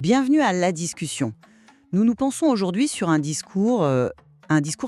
Bienvenue à La Discussion. Nous nous pensons aujourd'hui sur un discours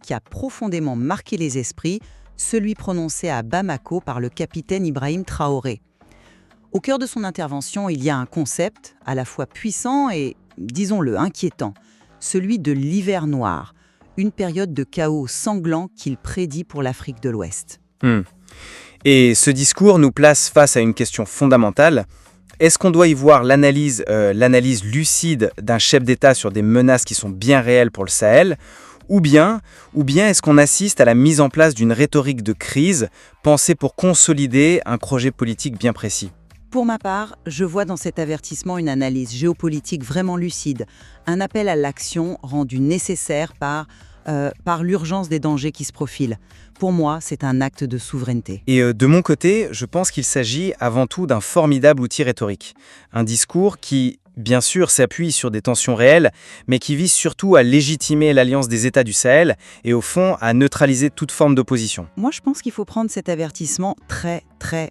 qui a profondément marqué les esprits, celui prononcé à Bamako par le capitaine Ibrahim Traoré. Au cœur de son intervention, il y a un concept à la fois puissant et, disons-le, inquiétant, celui de l'hiver noir, une période de chaos sanglant qu'il prédit pour l'Afrique de l'Ouest. Et ce discours nous place face à une question fondamentale. Est-ce qu'on doit y voir l'analyse lucide d'un chef d'État sur des menaces qui sont bien réelles pour le Sahel, ou bien est-ce qu'on assiste à la mise en place d'une rhétorique de crise pensée pour consolider un projet politique bien précis ? Pour ma part, je vois dans cet avertissement une analyse géopolitique vraiment lucide, un appel à l'action rendu nécessaire par l'urgence des dangers qui se profilent. Pour moi, c'est un acte de souveraineté. Et de mon côté, je pense qu'il s'agit avant tout d'un formidable outil rhétorique. Un discours qui, bien sûr, s'appuie sur des tensions réelles, mais qui vise surtout à légitimer l'alliance des États du Sahel et, au fond, à neutraliser toute forme d'opposition. Moi, je pense qu'il faut prendre cet avertissement très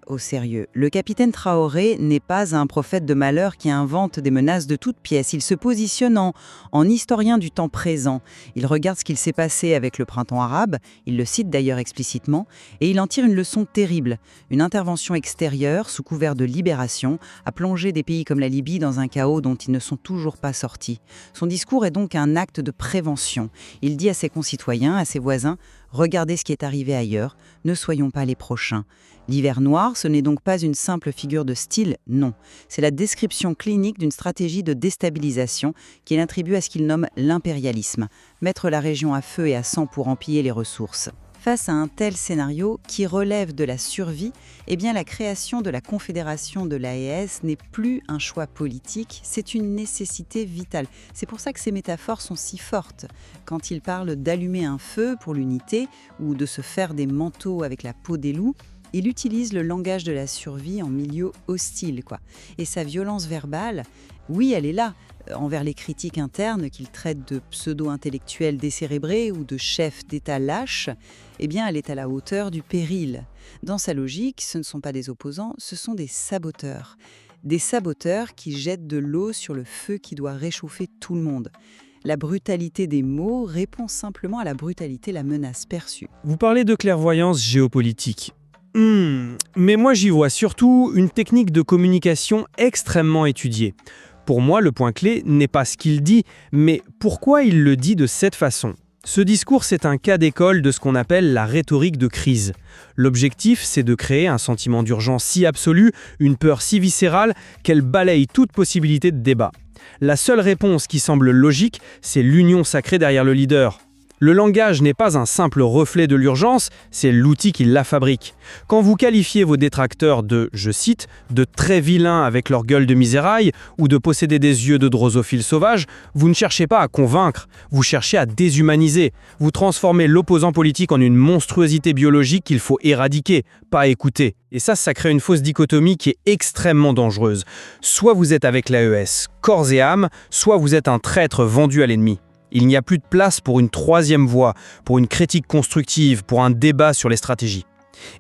au sérieux. Le capitaine Traoré n'est pas un prophète de malheur qui invente des menaces de toutes pièces. Il se positionne en historien du temps présent. Il regarde ce qu'il s'est passé avec le printemps arabe, il le cite d'ailleurs explicitement, et il en tire une leçon terrible. Une intervention extérieure, sous couvert de libération, a plongé des pays comme la Libye dans un chaos dont ils ne sont toujours pas sortis. Son discours est donc un acte de prévention. Il dit à ses concitoyens, à ses voisins, « Regardez ce qui est arrivé ailleurs, ne soyons pas les prochains ». L'hiver noir, ce n'est donc pas une simple figure de style, non. C'est la description clinique d'une stratégie de déstabilisation qu'il attribue à ce qu'il nomme l'impérialisme, mettre la région à feu et à sang pour empiler les ressources. Face à un tel scénario qui relève de la survie, eh bien la création de la Confédération de l'AES n'est plus un choix politique, c'est une nécessité vitale. C'est pour ça que ces métaphores sont si fortes. Quand il parle d'allumer un feu pour l'unité ou de se faire des manteaux avec la peau des loups, il utilise le langage de la survie en milieu hostile, Et sa violence verbale, oui, elle est là, envers les critiques internes qu'il traite de pseudo-intellectuels décérébrés ou de chefs d'État lâches, eh bien, elle est à la hauteur du péril. Dans sa logique, ce ne sont pas des opposants, ce sont des saboteurs. Des saboteurs qui jettent de l'eau sur le feu qui doit réchauffer tout le monde. La brutalité des mots répond simplement à la brutalité, la menace perçue. Vous parlez de clairvoyance géopolitique. Mais moi j'y vois surtout une technique de communication extrêmement étudiée. Pour moi, le point clé n'est pas ce qu'il dit, mais pourquoi il le dit de cette façon. Ce discours, c'est un cas d'école de ce qu'on appelle la rhétorique de crise. L'objectif, c'est de créer un sentiment d'urgence si absolu, une peur si viscérale, qu'elle balaye toute possibilité de débat. La seule réponse qui semble logique, c'est l'union sacrée derrière le leader. Le langage n'est pas un simple reflet de l'urgence, c'est l'outil qui la fabrique. Quand vous qualifiez vos détracteurs de, je cite, de très vilains avec leur gueule de miséraille ou de posséder des yeux de drosophile sauvage, vous ne cherchez pas à convaincre, vous cherchez à déshumaniser. Vous transformez l'opposant politique en une monstruosité biologique qu'il faut éradiquer, pas écouter. Et ça crée une fausse dichotomie qui est extrêmement dangereuse. Soit vous êtes avec l'AES, corps et âme, soit vous êtes un traître vendu à l'ennemi. Il n'y a plus de place pour une troisième voie, pour une critique constructive, pour un débat sur les stratégies.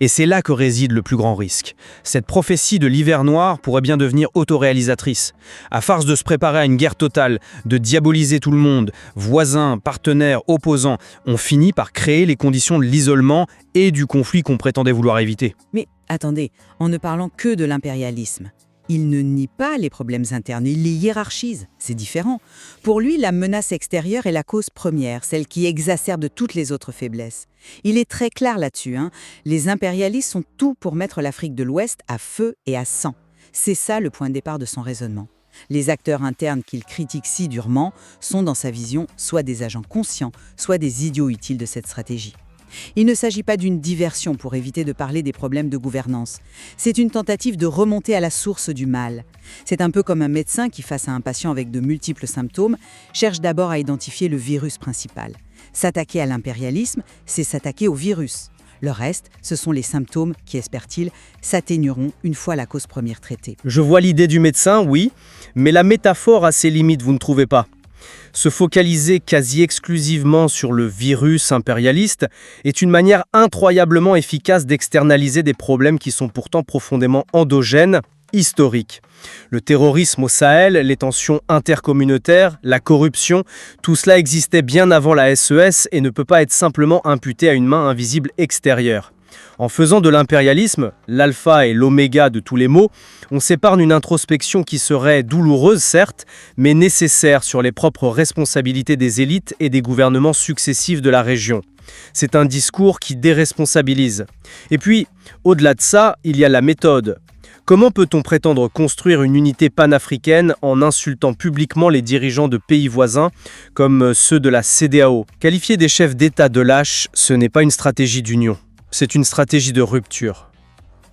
Et c'est là que réside le plus grand risque. Cette prophétie de l'hiver noir pourrait bien devenir autoréalisatrice. À force de se préparer à une guerre totale, de diaboliser tout le monde, voisins, partenaires, opposants, on finit par créer les conditions de l'isolement et du conflit qu'on prétendait vouloir éviter. Mais attendez, en ne parlant que de l'impérialisme, il ne nie pas les problèmes internes, il les hiérarchise. C'est différent. Pour lui, la menace extérieure est la cause première, celle qui exacerbe toutes les autres faiblesses. Il est très clair là-dessus. Les impérialistes sont tout pour mettre l'Afrique de l'Ouest à feu et à sang. C'est ça le point de départ de son raisonnement. Les acteurs internes qu'il critique si durement sont, dans sa vision, soit des agents conscients, soit des idiots utiles de cette stratégie. Il ne s'agit pas d'une diversion pour éviter de parler des problèmes de gouvernance. C'est une tentative de remonter à la source du mal. C'est un peu comme un médecin qui, face à un patient avec de multiples symptômes, cherche d'abord à identifier le virus principal. S'attaquer à l'impérialisme, c'est s'attaquer au virus. Le reste, ce sont les symptômes qui, espère-t-il, s'atténueront une fois la cause première traitée. Je vois l'idée du médecin, oui, mais la métaphore a ses limites, vous ne trouvez pas ? Se focaliser quasi exclusivement sur le virus impérialiste est une manière incroyablement efficace d'externaliser des problèmes qui sont pourtant profondément endogènes historique. Le terrorisme au Sahel, les tensions intercommunautaires, la corruption, tout cela existait bien avant la SES et ne peut pas être simplement imputé à une main invisible extérieure. En faisant de l'impérialisme, l'alpha et l'oméga de tous les maux, on s'épargne une introspection qui serait douloureuse certes, mais nécessaire sur les propres responsabilités des élites et des gouvernements successifs de la région. C'est un discours qui déresponsabilise. Et puis, au-delà de ça, il y a la méthode. Comment peut-on prétendre construire une unité panafricaine en insultant publiquement les dirigeants de pays voisins comme ceux de la CEDEAO? Qualifier des chefs d'État de lâches, ce n'est pas une stratégie d'union. C'est une stratégie de rupture.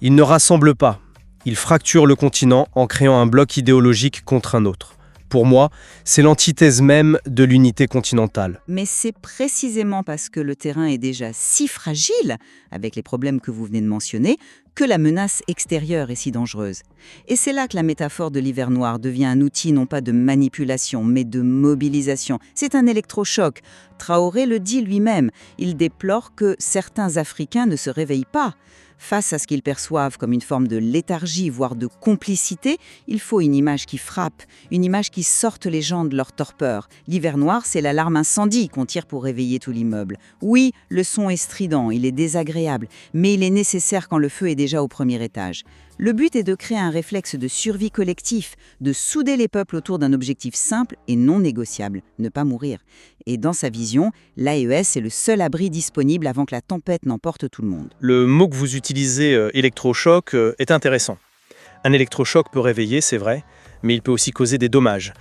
Ils ne rassemblent pas. Ils fracturent le continent en créant un bloc idéologique contre un autre. Pour moi, c'est l'antithèse même de l'unité continentale. Mais c'est précisément parce que le terrain est déjà si fragile, avec les problèmes que vous venez de mentionner, que la menace extérieure est si dangereuse. Et c'est là que la métaphore de l'hiver noir devient un outil non pas de manipulation, mais de mobilisation. C'est un électrochoc. Traoré le dit lui-même. Il déplore que certains Africains ne se réveillent pas. Face à ce qu'ils perçoivent comme une forme de léthargie, voire de complicité, il faut une image qui frappe, une image qui sorte les gens de leur torpeur. L'hiver noir, c'est l'alarme incendie qu'on tire pour réveiller tout l'immeuble. Oui, le son est strident, il est désagréable, mais il est nécessaire quand le feu est déjà au premier étage. Le but est de créer un réflexe de survie collectif, de souder les peuples autour d'un objectif simple et non négociable, ne pas mourir. Et dans sa vision, l'AES est le seul abri disponible avant que la tempête n'emporte tout le monde. Le mot que vous utilisez, électrochoc, est intéressant. Un électrochoc peut réveiller, c'est vrai, mais il peut aussi causer des dommages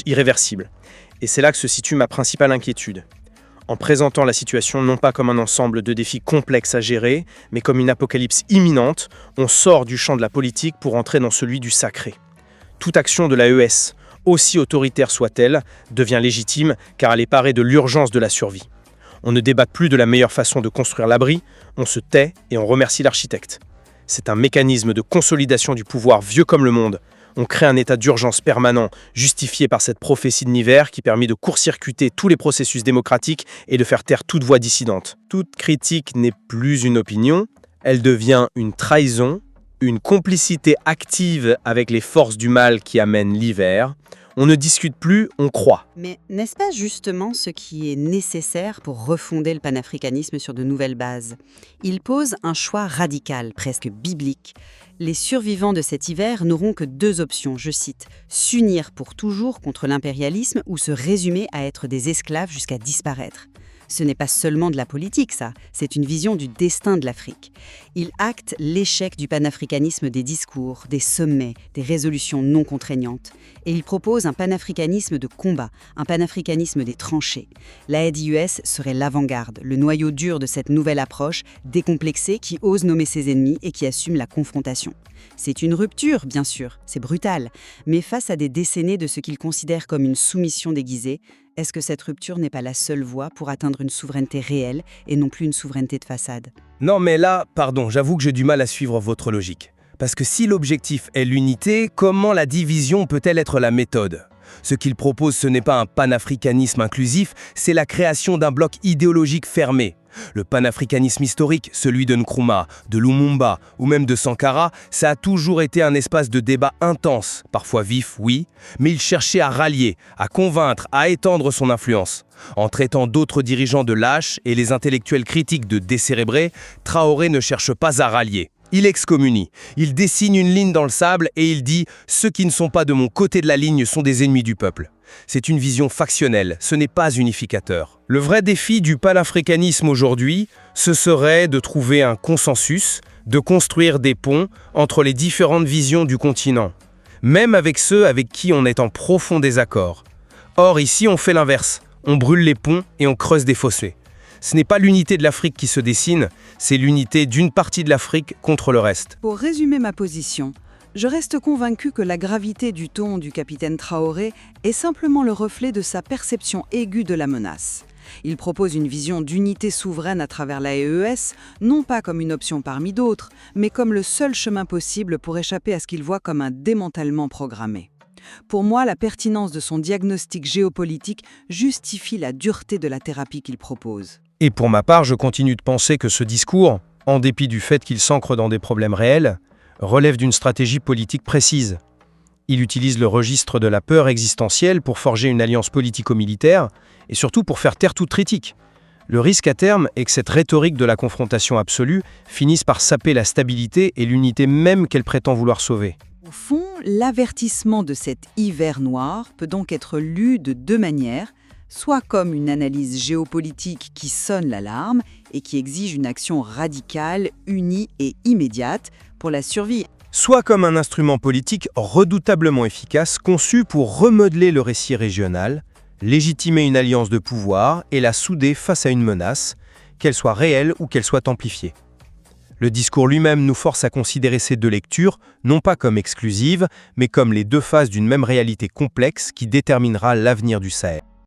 irréversibles. Et c'est là que se situe ma principale inquiétude. En présentant la situation non pas comme un ensemble de défis complexes à gérer, mais comme une apocalypse imminente, on sort du champ de la politique pour entrer dans celui du sacré. Toute action de l'AES, aussi autoritaire soit-elle, devient légitime car elle est parée de l'urgence de la survie. On ne débat plus de la meilleure façon de construire l'abri, on se tait et on remercie l'architecte. C'est un mécanisme de consolidation du pouvoir vieux comme le monde. On crée un état d'urgence permanent, justifié par cette prophétie de Niver qui permet de court-circuiter tous les processus démocratiques et de faire taire toute voix dissidente. Toute critique n'est plus une opinion, elle devient une trahison, une complicité active avec les forces du mal qui amènent l'hiver. On ne discute plus, on croit. Mais n'est-ce pas justement ce qui est nécessaire pour refonder le panafricanisme sur de nouvelles bases? Il pose un choix radical, presque biblique. Les survivants de cet hiver n'auront que deux options, je cite, « s'unir pour toujours contre l'impérialisme ou se résumer à être des esclaves jusqu'à disparaître ». Ce n'est pas seulement de la politique, ça, c'est une vision du destin de l'Afrique. Il acte l'échec du panafricanisme des discours, des sommets, des résolutions non contraignantes. Et il propose un panafricanisme de combat, un panafricanisme des tranchées. L'AEDUS serait l'avant-garde, le noyau dur de cette nouvelle approche, décomplexée, qui ose nommer ses ennemis et qui assume la confrontation. C'est une rupture, bien sûr, c'est brutal, mais face à des décennies de ce qu'il considère comme une soumission déguisée, est-ce que cette rupture n'est pas la seule voie pour atteindre une souveraineté réelle et non plus une souveraineté de façade? Non mais là, pardon, j'avoue que j'ai du mal à suivre votre logique. Parce que si l'objectif est l'unité, comment la division peut-elle être la méthode? Ce qu'il propose, ce n'est pas un panafricanisme inclusif, c'est la création d'un bloc idéologique fermé. Le panafricanisme historique, celui de Nkrumah, de Lumumba ou même de Sankara, ça a toujours été un espace de débat intense, parfois vif, oui, mais il cherchait à rallier, à convaincre, à étendre son influence. En traitant d'autres dirigeants de lâches et les intellectuels critiques de décérébrés, Traoré ne cherche pas à rallier. Il excommunie, il dessine une ligne dans le sable et il dit « Ceux qui ne sont pas de mon côté de la ligne sont des ennemis du peuple ». C'est une vision factionnelle, ce n'est pas unificateur. Le vrai défi du panafricanisme aujourd'hui, ce serait de trouver un consensus, de construire des ponts entre les différentes visions du continent, même avec ceux avec qui on est en profond désaccord. Or, ici, on fait l'inverse, on brûle les ponts et on creuse des fossés. Ce n'est pas l'unité de l'Afrique qui se dessine, c'est l'unité d'une partie de l'Afrique contre le reste. Pour résumer ma position, je reste convaincu que la gravité du ton du capitaine Traoré est simplement le reflet de sa perception aiguë de la menace. Il propose une vision d'unité souveraine à travers l'AES, non pas comme une option parmi d'autres, mais comme le seul chemin possible pour échapper à ce qu'il voit comme un démantèlement programmé. Pour moi, la pertinence de son diagnostic géopolitique justifie la dureté de la thérapie qu'il propose. Et pour ma part, je continue de penser que ce discours, en dépit du fait qu'il s'ancre dans des problèmes réels, relève d'une stratégie politique précise. Il utilise le registre de la peur existentielle pour forger une alliance politico-militaire et surtout pour faire taire toute critique. Le risque à terme est que cette rhétorique de la confrontation absolue finisse par saper la stabilité et l'unité même qu'elle prétend vouloir sauver. Au fond, l'avertissement de cet hiver noir peut donc être lu de deux manières, soit comme une analyse géopolitique qui sonne l'alarme et qui exige une action radicale, unie et immédiate pour la survie, Soit comme un instrument politique redoutablement efficace conçu pour remodeler le récit régional, légitimer une alliance de pouvoir et la souder face à une menace, qu'elle soit réelle ou qu'elle soit amplifiée. Le discours lui-même nous force à considérer ces deux lectures, non pas comme exclusives, mais comme les deux faces d'une même réalité complexe qui déterminera l'avenir du Sahel.